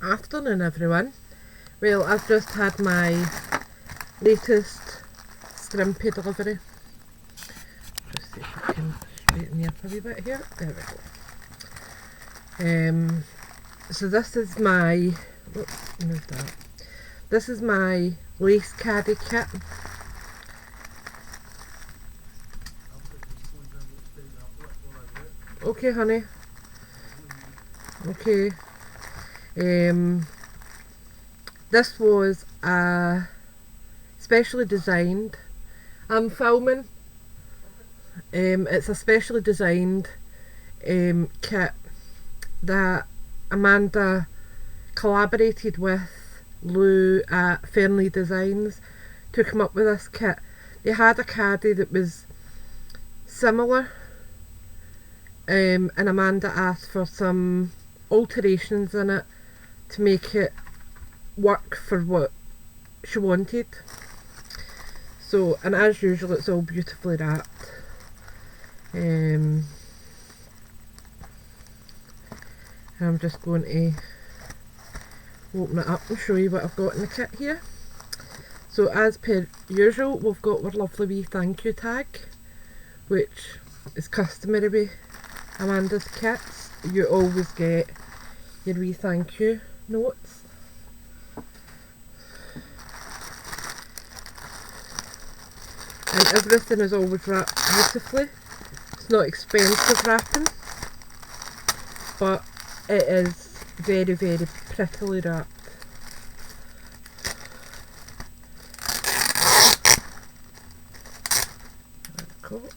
Afternoon everyone. Well, I've just had my latest Scrimpy delivery. Just see if I can straighten you up a wee bit here. There we go. So this is my, oops, move that. This is my lace caddy kit. Okay honey. Okay. This was specially designed. I'm filming. It's a specially designed kit that Amanda collaborated with Lou at Fernley Designs to come up with this kit. They had a caddy that was similar, and Amanda asked for some alterations in it to make it work for what she wanted. So, and as usual, it's all beautifully wrapped. I'm just going to open it up and show you what I've got in the kit here. So as per usual, we've got our lovely wee thank you tag, which is customary with Amanda's kits. You always get your wee thank you notes. And everything is always wrapped beautifully. It's not expensive wrapping, but it is very, very prettily wrapped. Cool.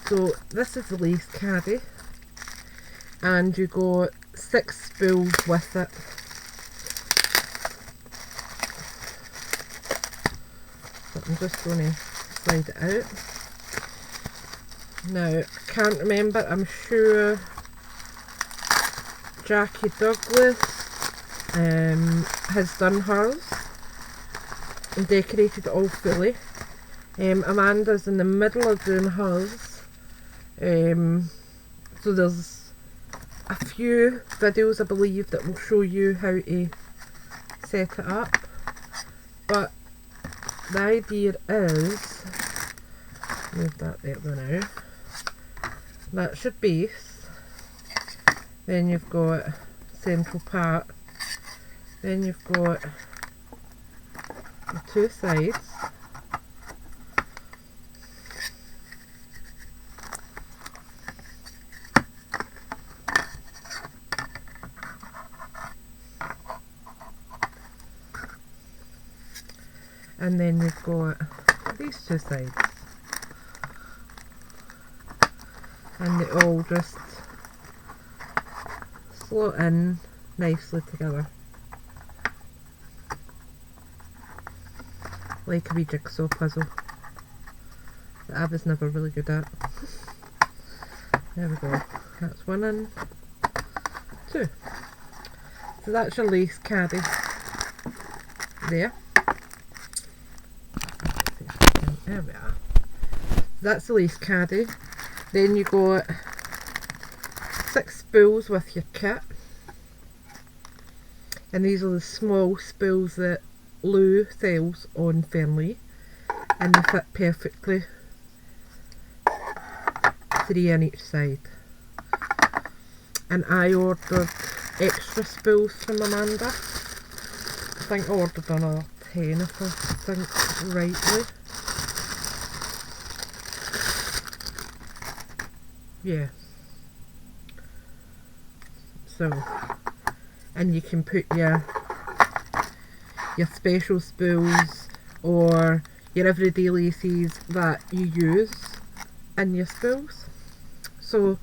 So this is the lace caddy, and you got 6 spools with it. So I'm just going to slide it out. Now, I can't remember, I'm sure Jackie Douglas has done hers and decorated it all fully. Amanda's in the middle of doing hers. So there's a few videos I believe that will show you how to set it up, but the idea is, move that there now, that's your base, then you've got central part, then you've got the 2 sides, and then you've got these 2 sides, and they all just slot in nicely together like a wee jigsaw puzzle that I was never really good at. There we go, that's 1 and 2. So that's your lace caddy there. There we are. That's the lace caddy. Then you got 6 spools with your kit, and these are the small spools that Lou sells on Fernley, and they fit perfectly, 3 on each side. And I ordered extra spools from Amanda. I think I ordered another 10 if I think rightly. Yeah. So, and you can put your special spools or your everyday laces that you use in your spools. So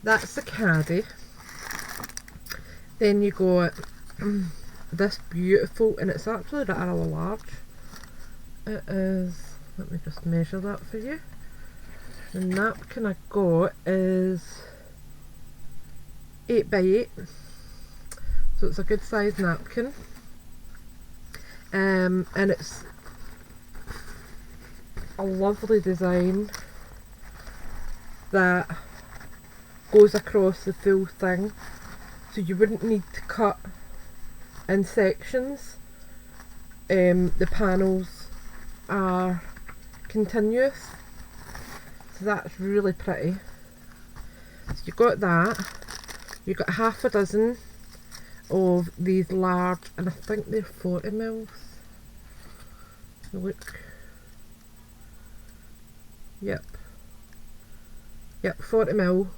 that's the caddy. Then you got this beautiful, and it's actually rather large. It is, let me just measure that for you. The napkin I got is 8 by 8, So it's a good size napkin. And it's a lovely design that goes across the full thing, so you wouldn't need to cut in sections. The panels are continuous, so that's really pretty. So you got that. You got half a dozen of these large, and I think they're 40 mils. Look. Yep, 40 mil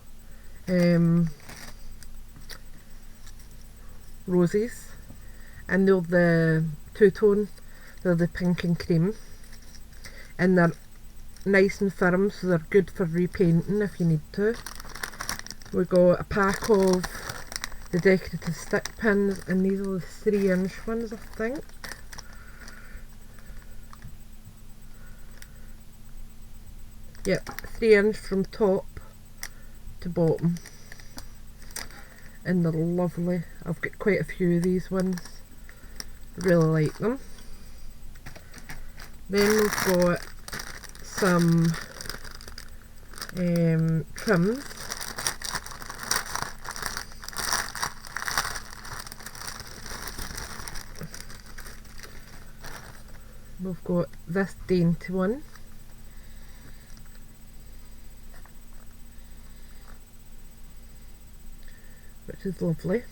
roses, and they're the two-tone, they're the pink and cream, and they're nice and firm, so they're good for repainting if you need to. We got a pack of the decorative stick pins, and these are the 3-inch ones, I think. Yep, 3-inch from top to bottom, and they're lovely. I've got quite a few of these ones, really like them. Then we've got some trims. We've got this dainty one, which is lovely.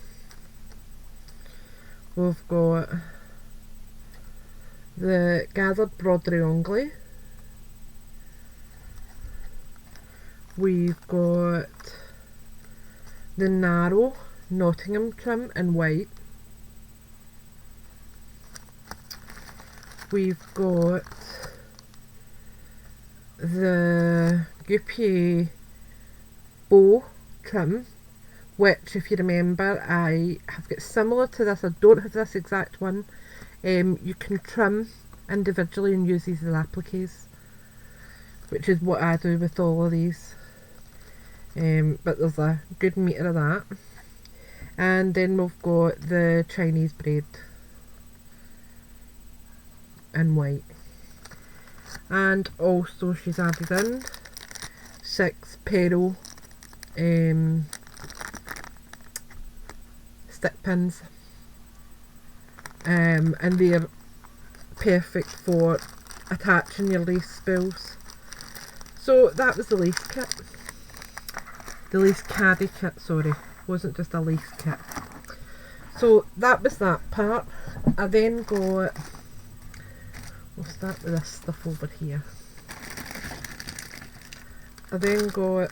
We've got the gathered broderie anglais. We've got the narrow Nottingham trim in white. We've got the Guippier bow trim, which, if you remember, I have got similar to this. I don't have this exact one. You can trim individually and use these as appliques, which is what I do with all of these. But there's a good metre of that. And then we've got the Chinese braid in white. And also she's added in 6 pearl stick pins, and they're perfect for attaching your lace spools. So that was the lace kit. The lace caddy kit, sorry, wasn't just a lace kit. So that was that part. I then got, we'll start with this stuff over here. I then got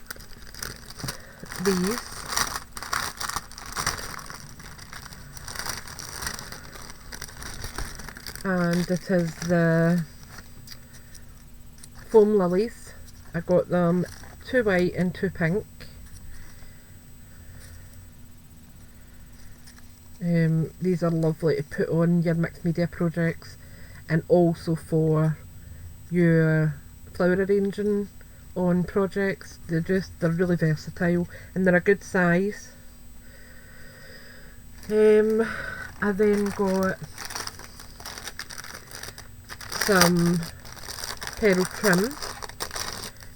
these. And it is the foam lilies. I got them 2 white and 2 pink. These are lovely to put on your mixed media projects, and also for your flower arranging on projects. They're really versatile, and they're a good size. I then got some pearl trim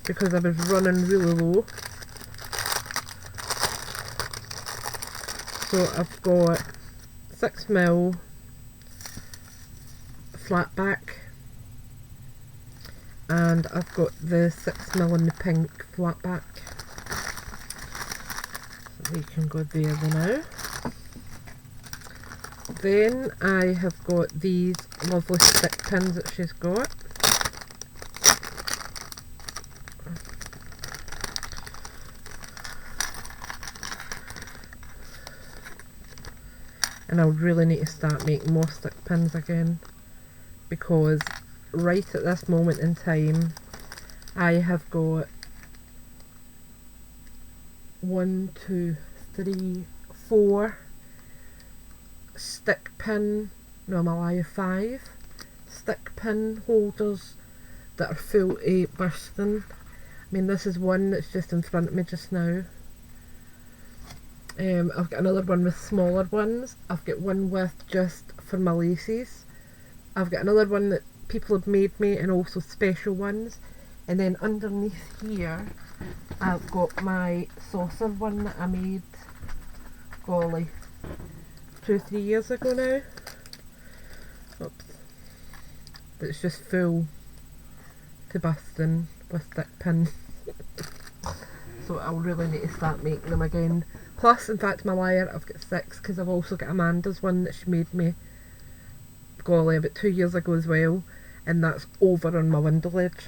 because I was running really low. So I've got 6mm flat back, and I've got the 6mm in the pink flat back. So they can go there now. Then I have got these lovely stick pins that she's got. And I'll really need to start making more stick pins again, because right at this moment in time I have got 1, 2, 3, 4 stick pin, no, I'm a liar, 5 stick pin holders that are full to bursting. I mean, this is one that's just in front of me just now, I've got another one with smaller ones. I've got one with just for my laces. I've got another one that people have made me, and also special ones. And then underneath here I've got my saucer one that I made, golly, 2-3 years ago now. Oops. That's just full to busting with stick pins. So I'll really need to start making them again. Plus, in fact, my liar, I've got 6, because I've also got Amanda's one that she made me, golly, about 2 years ago as well, and that's over on my window ledge.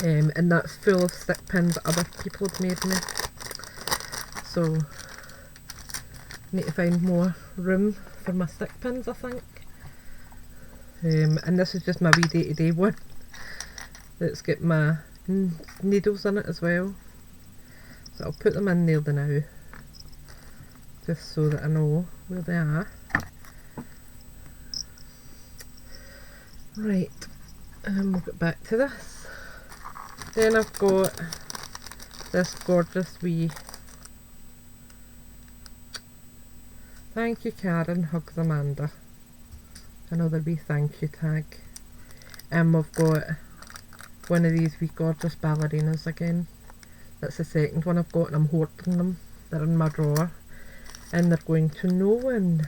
And that's full of stick pins that other people have made me. So, I need to find more room for my stick pins, I think. And this is just my wee day-to-day one. It's got my needles in it as well. So I'll put them in there now, just so that I know where they are. Right, and we'll get back to this. Then I've got this gorgeous wee "Thank you Karen, hugs Amanda." Another wee thank you tag. And we've got one of these wee gorgeous ballerinas again. That's the second one I've got, and I'm hoarding them. They're in my drawer, and they're going to no one.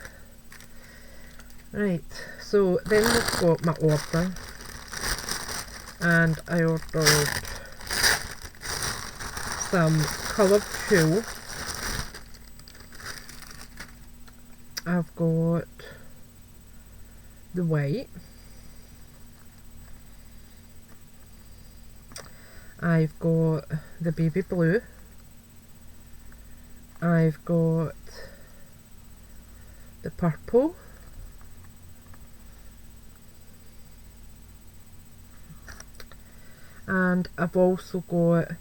Right, so then we've got my order, and I ordered some coloured tulle. I've got the white, I've got the baby blue, I've got the purple, and I've also got,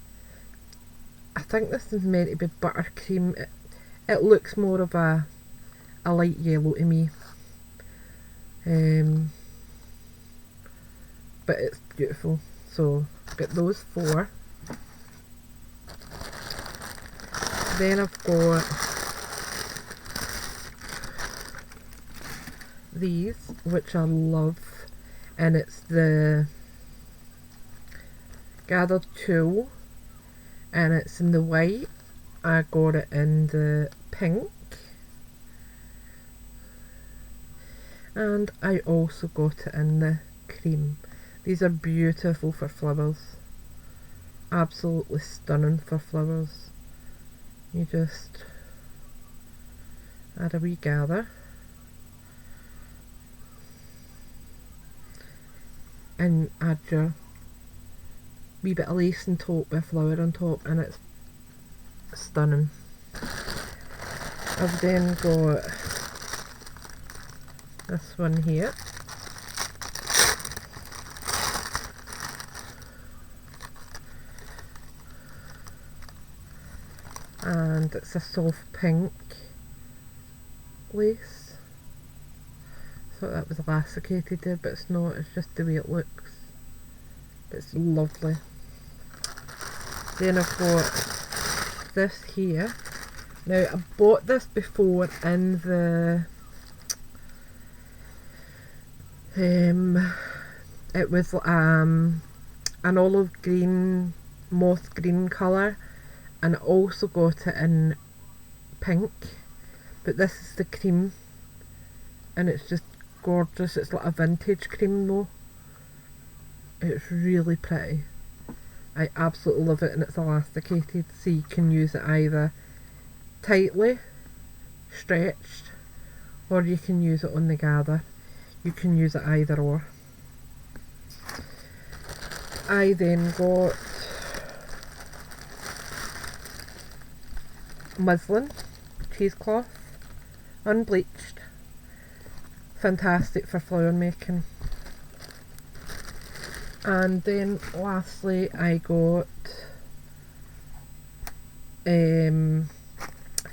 I think this is meant to be buttercream. It looks more of a light yellow to me, but it's beautiful. So I've got those 4. Then I've got these, which I love, and it's the gathered tulle, and it's in the white. I got it in the pink, and I also got it in the cream. These are beautiful for flowers, absolutely stunning for flowers. You just add a wee gather, and add your wee bit of lace on top with a flower on top, and it's stunning. I've then got this one here, and it's a soft pink lace. Thought that was elasticated there, but it's not, it's just the way it looks. It's lovely. Then I've got this here. Now I bought this before in the it was an olive green, moss green colour, and I also got it in pink, but this is the cream, and it's just gorgeous. It's like a vintage cream though. It's really pretty. I absolutely love it, and it's elasticated, so you can use it either tightly stretched, or you can use it on the gather. You can use it either or. I then got muslin cheesecloth, unbleached, fantastic for flower making. And then lastly I got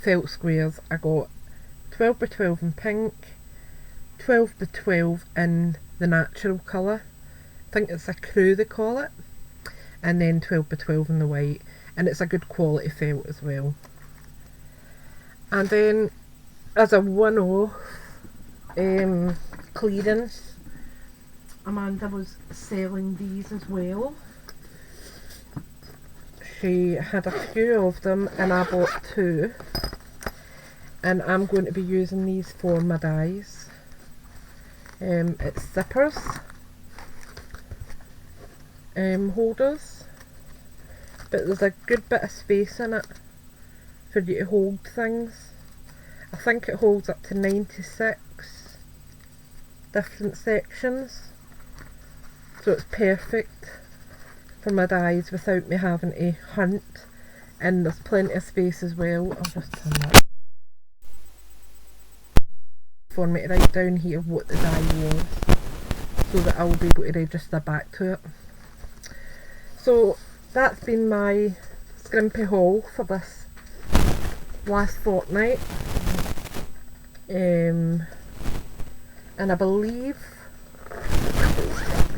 felt squares. I got 12 by 12 in pink, 12 by 12 in the natural colour, I think it's a crew they call it, and then 12 by 12 in the white, and it's a good quality felt as well. And then as a one-off clearance, Amanda was selling these as well. She had a few of them and I bought 2, and I'm going to be using these for my dies. It's zippers, holders, but there's a good bit of space in it for you to hold things. I think it holds up to 96 different sections, so it's perfect for my dies without me having to hunt. And there's plenty of space as well. I'll just turn that for me to write down here what the die was, so that I'll be able to register back to it. So that's been my Scrimpy haul for this last fortnight, and I believe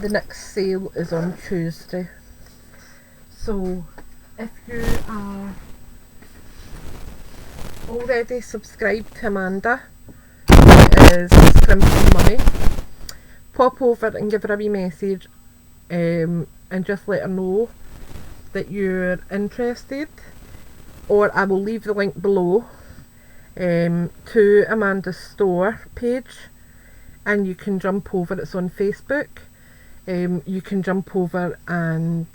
the next sale is on Tuesday. So if you are already subscribed to Amanda, who is Scrimpy Mummy, pop over and give her a wee message, and just let her know that you're interested, or I will leave the link below to Amanda's store page, and you can jump over. It's on Facebook. You can jump over, and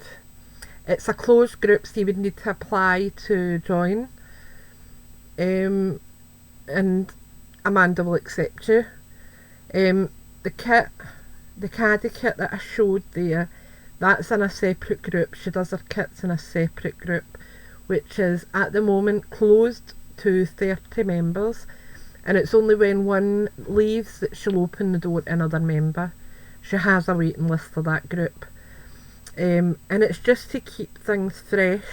it's a closed group, so you would need to apply to join, and Amanda will accept you. The kit, the caddy kit that I showed there, that's in a separate group. She does her kits in a separate group, which is at the moment closed to 30 members, and it's only when one leaves that she'll open the door to another member. She has a waiting list for that group, and it's just to keep things fresh,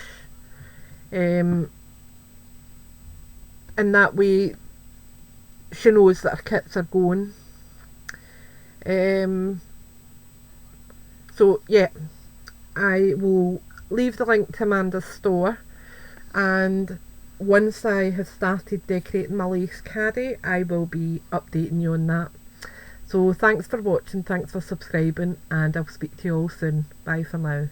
and that way she knows that her kits are going. So yeah, I will leave the link to Amanda's store, and once I have started decorating my lace caddy, I will be updating you on that. So thanks for watching, thanks for subscribing, and I'll speak to you all soon. Bye for now.